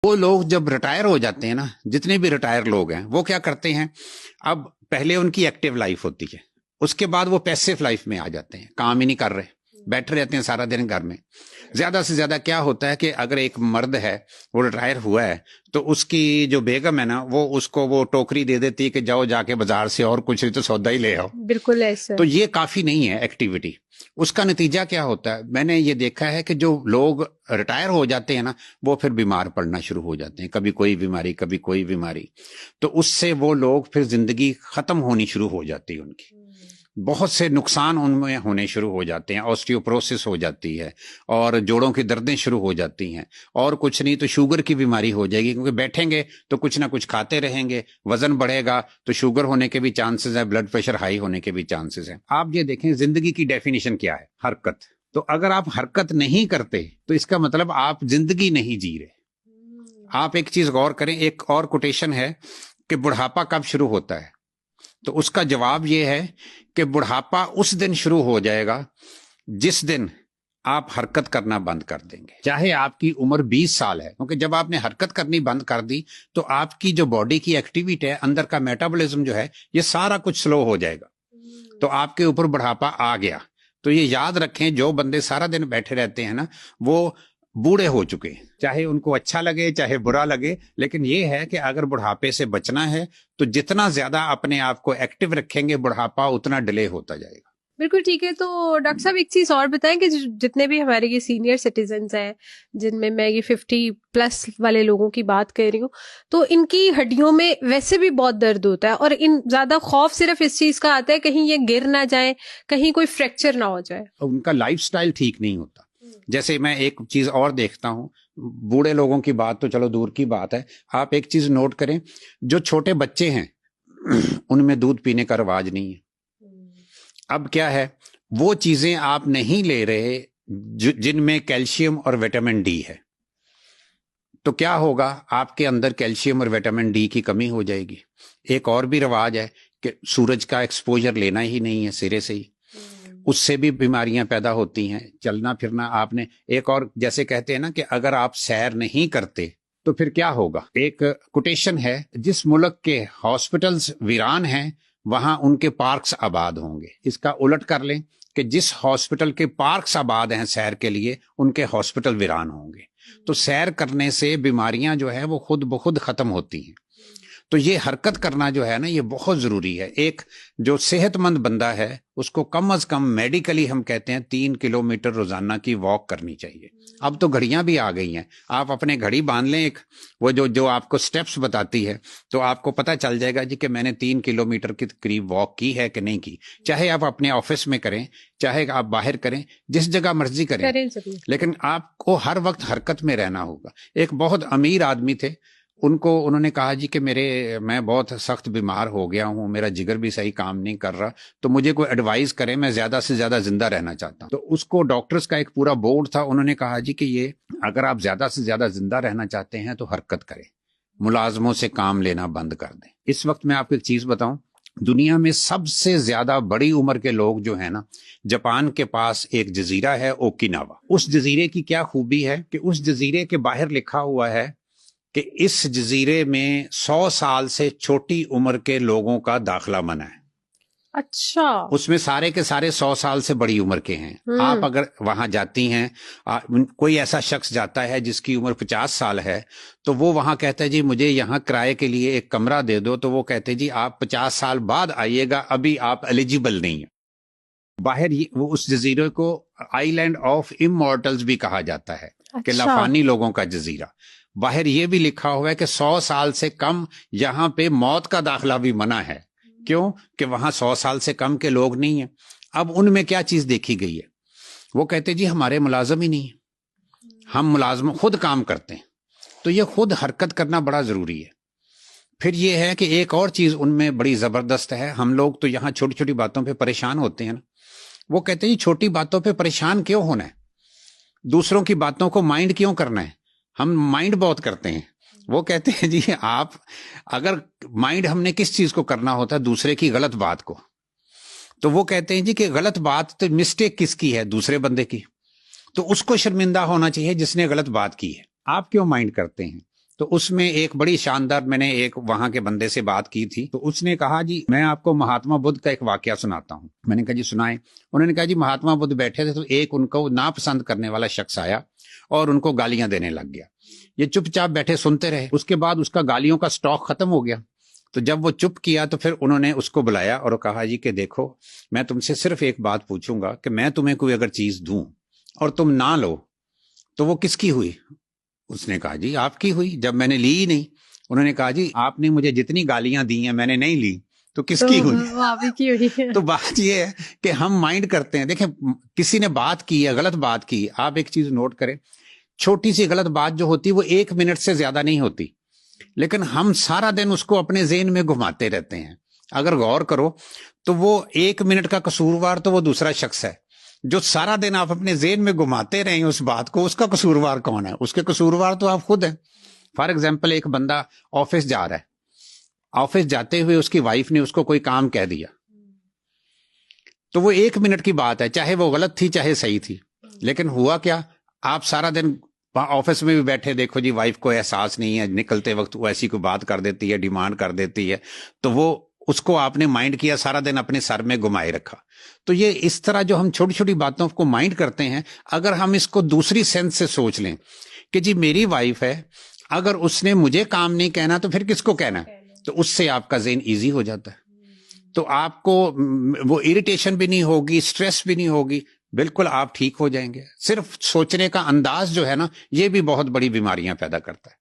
وہ لوگ جب ریٹائر ہو جاتے ہیں نا، جتنے بھی ریٹائر لوگ ہیں وہ کیا کرتے ہیں، اب پہلے ان کی ایکٹیو لائف ہوتی ہے، اس کے بعد وہ پیسیو لائف میں آ جاتے ہیں، کام ہی نہیں کر رہے، بیٹھے رہتے ہیں سارا دن گھر میں. زیادہ سے زیادہ کیا ہوتا ہے کہ اگر ایک مرد ہے وہ ریٹائر ہوا ہے تو اس کی جو بیگم ہے نا وہ اس کو وہ ٹوکری دے دیتی ہے کہ جاؤ جا کے بازار سے اور کچھ تو سودا ہی لے آؤ. بالکل ایسا. تو یہ کافی نہیں ہے ایکٹیویٹی. اس کا نتیجہ کیا ہوتا ہے، میں نے یہ دیکھا ہے کہ جو لوگ ریٹائر ہو جاتے ہیں نا وہ پھر بیمار پڑنا شروع ہو جاتے ہیں، کبھی کوئی بیماری کبھی کوئی بیماری. تو اس سے وہ لوگ پھر زندگی ختم ہونی شروع ہو جاتی ہے ان کی، بہت سے نقصان ان میں ہونے شروع ہو جاتے ہیں، آسٹیوپروسس ہو جاتی ہے اور جوڑوں کی دردیں شروع ہو جاتی ہیں، اور کچھ نہیں تو شوگر کی بیماری ہو جائے گی، کیونکہ بیٹھیں گے تو کچھ نہ کچھ کھاتے رہیں گے، وزن بڑھے گا تو شوگر ہونے کے بھی چانسز ہیں، بلڈ پریشر ہائی ہونے کے بھی چانسز ہیں. آپ یہ دیکھیں زندگی کی ڈیفینیشن کیا ہے، حرکت. تو اگر آپ حرکت نہیں کرتے تو اس کا مطلب آپ زندگی نہیں جی رہے. آپ ایک چیز غور کریں، ایک اور کوٹیشن ہے کہ بڑھاپا کب شروع ہوتا ہے، تو اس کا جواب یہ ہے کہ بڑھاپا اس دن شروع ہو جائے گا جس دن آپ حرکت کرنا بند کر دیں گے، چاہے آپ کی عمر 20 سال ہے، کیونکہ جب آپ نے حرکت کرنی بند کر دی تو آپ کی جو باڈی کی ایکٹیویٹی ہے، اندر کا میٹابولزم جو ہے، یہ سارا کچھ سلو ہو جائے گا، تو آپ کے اوپر بڑھاپا آ گیا. تو یہ یاد رکھیں، جو بندے سارا دن بیٹھے رہتے ہیں نا وہ بوڑھے ہو چکے ہیں، چاہے ان کو اچھا لگے چاہے برا لگے، لیکن یہ ہے کہ اگر بڑھاپے سے بچنا ہے تو جتنا زیادہ اپنے آپ کو ایکٹیو رکھیں گے بڑھاپا اتنا ڈیلے ہوتا جائے گا. بالکل ٹھیک ہے. تو ڈاکٹر صاحب ایک چیز اور بتائیں کہ جتنے بھی ہمارے یہ سینئر سٹیزنز ہیں، جن میں یہ 50+ والے لوگوں کی بات کر رہی ہوں، تو ان کی ہڈیوں میں ویسے بھی بہت درد ہوتا ہے، اور ان زیادہ خوف صرف اس چیز کا آتا ہے کہیں یہ گر نہ جائیں، کہیں کوئی فریکچر نہ ہو جائے. ان کا لائف سٹائل ٹھیک نہیں ہوتا. جیسے میں ایک چیز اور دیکھتا ہوں، بوڑھے لوگوں کی بات تو چلو دور کی بات ہے، آپ ایک چیز نوٹ کریں، جو چھوٹے بچے ہیں ان میں دودھ پینے کا رواج نہیں ہے. اب کیا ہے، وہ چیزیں آپ نہیں لے رہے جن میں کیلشیم اور وٹامن ڈی ہے، تو کیا ہوگا، آپ کے اندر کیلشیم اور وٹامن ڈی کی کمی ہو جائے گی. ایک اور بھی رواج ہے کہ سورج کا ایکسپوجر لینا ہی نہیں ہے سرے سے ہی، اس سے بھی بیماریاں پیدا ہوتی ہیں. چلنا پھرنا آپ نے، ایک اور جیسے کہتے ہیں نا کہ اگر آپ سیر نہیں کرتے تو پھر کیا ہوگا. ایک کوٹیشن ہے، جس ملک کے ہاسپٹلز ویران ہیں وہاں ان کے پارکس آباد ہوں گے. اس کا الٹ کر لیں کہ جس ہاسپٹل کے پارکس آباد ہیں سیر کے لیے، ان کے ہاسپٹل ویران ہوں گے. تو سیر کرنے سے بیماریاں جو ہے وہ خود بخود ختم ہوتی ہیں. تو یہ حرکت کرنا جو ہے نا یہ بہت ضروری ہے. ایک جو صحت مند بندہ ہے اس کو کم از کم میڈیکلی ہم کہتے ہیں 3 کلومیٹر روزانہ کی واک کرنی چاہیے. اب تو گھڑیاں بھی آ گئی ہیں، آپ اپنے گھڑی باندھ لیں ایک، وہ جو آپ کو سٹیپس بتاتی ہے، تو آپ کو پتہ چل جائے گا جی کہ میں نے 3 کلومیٹر کے قریب واک کی ہے کہ نہیں کی. چاہے آپ اپنے آفس میں کریں چاہے آپ باہر کریں، جس جگہ مرضی کریں، لیکن آپ کو ہر وقت حرکت میں رہنا ہوگا. ایک بہت امیر آدمی تھے، انہوں نے کہا جی کہ میں بہت سخت بیمار ہو گیا ہوں، میرا جگر بھی صحیح کام نہیں کر رہا، تو مجھے کوئی ایڈوائز کرے، میں زیادہ سے زیادہ زندہ رہنا چاہتا ہوں. تو اس کو ڈاکٹرز کا ایک پورا بورڈ تھا، انہوں نے کہا جی کہ یہ اگر آپ زیادہ سے زیادہ زندہ رہنا چاہتے ہیں تو حرکت کریں، ملازموں سے کام لینا بند کر دیں. اس وقت میں آپ کو ایک چیز بتاؤں، دنیا میں سب سے زیادہ بڑی عمر کے لوگ جو ہیں نا، جاپان کے پاس ایک جزیرہ ہے اوکیناوا. اس جزیرے کی کیا خوبی ہے کہ اس جزیرے کے باہر لکھا ہوا ہے کہ اس جزیرے میں 100 سال سے چھوٹی عمر کے لوگوں کا داخلہ منع ہے. اچھا. اس میں سارے کے سارے 100 سال سے بڑی عمر کے ہیں. آپ اگر وہاں جاتی ہیں، کوئی ایسا شخص جاتا ہے جس کی عمر 50 سال ہے، تو وہ وہاں کہتا ہے جی مجھے یہاں کرائے کے لیے ایک کمرہ دے دو، تو وہ کہتے جی آپ 50 سال بعد آئیے گا، ابھی آپ ایلیجیبل نہیں ہیں. باہر وہ اس جزیرے کو آئی لینڈ آف امورٹلز بھی کہا جاتا ہے، کہ لافانی لوگوں کا جزیرہ. باہر یہ بھی لکھا ہوا ہے کہ 100 سال سے کم یہاں پہ موت کا داخلہ بھی منع ہے. کیوں؟ کہ وہاں 100 سال سے کم کے لوگ نہیں ہیں. اب ان میں کیا چیز دیکھی گئی ہے، وہ کہتے جی ہمارے ملازم ہی نہیں ہیں، ہم ملازم خود کام کرتے ہیں. تو یہ خود حرکت کرنا بڑا ضروری ہے. پھر یہ ہے کہ ایک اور چیز ان میں بڑی زبردست ہے، ہم لوگ تو یہاں چھوٹی چھوٹی باتوں پہ پریشان ہوتے ہیں نا، وہ کہتے ہیں چھوٹی باتوں پہ پریشان کیوں ہونا ہے، دوسروں کی باتوں کو مائنڈ کیوں کرنا ہے، ہم مائنڈ بہت کرتے ہیں. وہ کہتے ہیں جی آپ اگر مائنڈ ہم نے کس چیز کو کرنا ہوتا ہے، دوسرے کی غلط بات کو، تو وہ کہتے ہیں جی کہ غلط بات تو مسٹیک کس کی ہے، دوسرے بندے کی، تو اس کو شرمندہ ہونا چاہیے جس نے غلط بات کی ہے، آپ کیوں مائنڈ کرتے ہیں. تو اس میں ایک بڑی شاندار میں نے ایک وہاں کے بندے سے بات کی تھی، تو اس نے کہا جی میں آپ کو مہاتما بدھ کا ایک واقعہ سناتا ہوں۔ میں نے کہا جی سنائیں۔ انہوں نے کہا جی مہاتما بدھ بیٹھے تھے تو ایک ان کو ناپسند کرنے والا شخص آیا اور ان کو گالیاں دینے لگ گیا۔ یہ چپ چاپ بیٹھے سنتے رہے، اس کے بعد اس کا گالیوں کا سٹاک ختم ہو گیا۔ تو جب وہ چپ کیا تو پھر انہوں نے اس کو بلایا اور کہا جی کہ دیکھو میں تم سے صرف ایک بات پوچھوں گا کہ میں تمہیں کوئی اگر چیز دوں اور تم نہ لو تو وہ کس کی ہوئی؟ اس نے کہا جی آپ کی ہوئی، جب میں نے لی ہی نہیں۔ انہوں نے کہا جی آپ نے مجھے جتنی گالیاں دی ہیں میں نے نہیں لی تو کس کی ہوئی؟ وہ آپ ہی کی ہوئی۔ تو بات یہ ہے کہ ہم مائنڈ کرتے ہیں، دیکھیں کسی نے بات کی ہے، غلط بات کی، آپ ایک چیز نوٹ کریں، چھوٹی سی غلط بات جو ہوتی وہ 1 منٹ سے زیادہ نہیں ہوتی، لیکن ہم سارا دن اس کو اپنے ذہن میں گھماتے رہتے ہیں۔ اگر غور کرو تو وہ 1 منٹ کا قصوروار تو وہ دوسرا شخص ہے، جو سارا دن آپ اپنے ذہن میں گھماتے رہیں اس بات کو، اس کا قصوروار کون ہے؟ اس کے قصوروار تو آپ خود ہیں۔ فار ایگزامپل ایک بندہ آفس جا رہا ہے، آفس جاتے ہوئے اس کی وائف نے اس کو کوئی کام کہہ دیا، تو وہ 1 منٹ کی بات ہے، چاہے وہ غلط تھی چاہے صحیح تھی، لیکن ہوا کیا؟ آپ سارا دن آفس میں بھی بیٹھے، دیکھو جی وائف کو احساس نہیں ہے، نکلتے وقت وہ ایسی کوئی بات کر دیتی ہے، ڈیمانڈ کر دیتی ہے، تو وہ اس کو آپ نے مائنڈ کیا، سارا دن اپنے سر میں گھمائے رکھا۔ تو یہ اس طرح جو ہم چھوٹی چھوٹی باتوں کو مائنڈ کرتے ہیں، اگر ہم اس کو دوسری سینس سے سوچ لیں کہ جی میری وائف ہے، اگر اس نے مجھے کام نہیں کہنا تو پھر کس کو کہنا ہے، تو اس سے آپ کا ذہن ایزی ہو جاتا ہے، تو آپ کو وہ اریٹیشن بھی نہیں ہوگی، سٹریس بھی نہیں ہوگی، بالکل آپ ٹھیک ہو جائیں گے۔ صرف سوچنے کا انداز جو ہے نا، یہ بھی بہت بڑی بیماریاں پیدا کرتا ہے۔